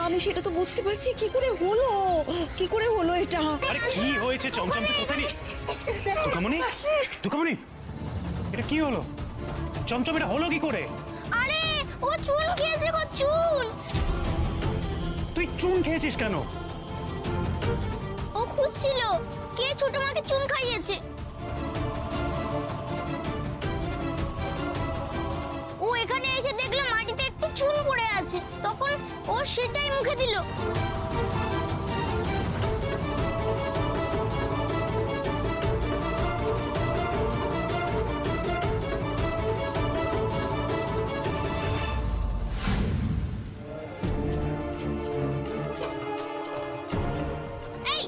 আমি সেটা তো বুঝতে পারছি, কি করে হলো এটা? আরে কি হয়েছে চমচম, তুই কোথায় তুকামণি? তুকামণি, এটা কি হলো? চমচম, এটা হলো কি করে? আরে ও চুন খেয়েছে গো, চুন। তুই চুন খেয়েছিস কেন? ও খুঁজছিল কে ছোট মাকে চুন খাইয়েছে। ও এখানে এসে দেখলো মাটিতে একটু চুন পড়ে আছে, তখন ও সেটাই মুখে দিল। এই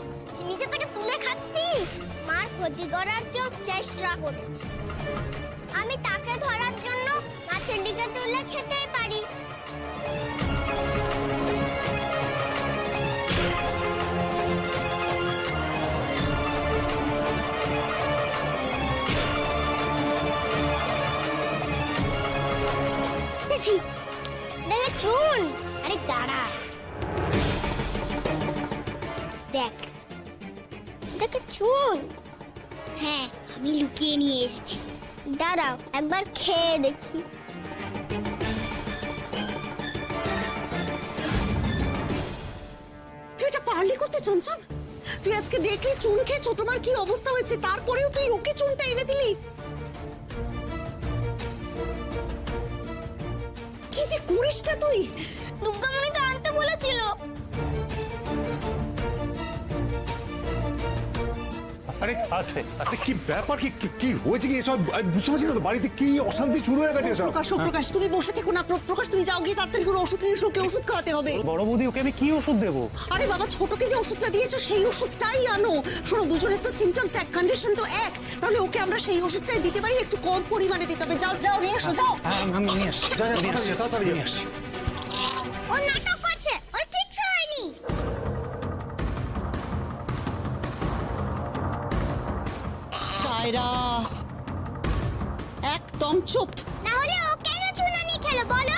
নিচে থেকে তুলে খাচ্ছিস? মার ক্ষতি করার কেউ চেষ্টা করেছে, আমি তাকে ধরার জন্য মাছের দিকে তুলে খেতেই পারি। দেখে চুন। আরে দাঁড়া, দেখ দেখে চুন। হ্যাঁ, আমি লুকিয়ে নিয়ে এসেছি, দাঁড়াও একবার খেয়ে দেখি। তুই এটা পারলি করতে চমচম? তুই আজকে দেখলি চুন খেয়ে ছোট মার কি অবস্থা হয়েছে, তারপরেও তুই ওকে চুনটা এনে দিলি? কি যে করিসটা তুই! দুর্গামণি তো আনতে বলেছিল। আরে আস্তে আস্তে, কি ব্যাপার, কি হয়েছে, কি এসব বুঝতে পারছি না তো। বাড়িতে কি অশান্তি শুরু হয়ে গেছে সব। প্রকাশ তুমি বসে থেকো না। প্রকাশ তুমি যাও গিয়ে তাড়াতাড়ি করে ওষুধ নিয়ে এসো, ওকে ওষুধ খাওয়াতে হবে। বড় বৌদি, ওকে আমি কি ওষুধ দেবো? আরে বাবা, ছোটকে যে ওষুধটা দিয়েছো সেই ওষুধটাই আনো। শোনো, দুজনের তো সিমটমস এক, কন্ডিশন তো এক, তাহলে ওকে আমরা সেই ওষুধটাই দিতে পারি, একটু কম পরিমাণে দিতে হবে। যাও যাও নিয়ে এসো, যাও। আমি নিয়ে আসছি, তাড়াতাড়ি নিয়ে আসছি। ও নাটক করছে, ওর কিচ্ছু হয়নি। কায়রা, একদম চুপ। না হলে ও কেন চুনানি খেলো বলো?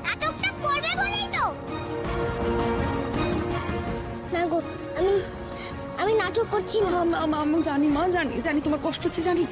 নাটকটা করবে বলেই তো। না গো, আমি নাটক করছি না। আমি জানি মা, জানি তোমার কষ্ট হচ্ছে, জানি।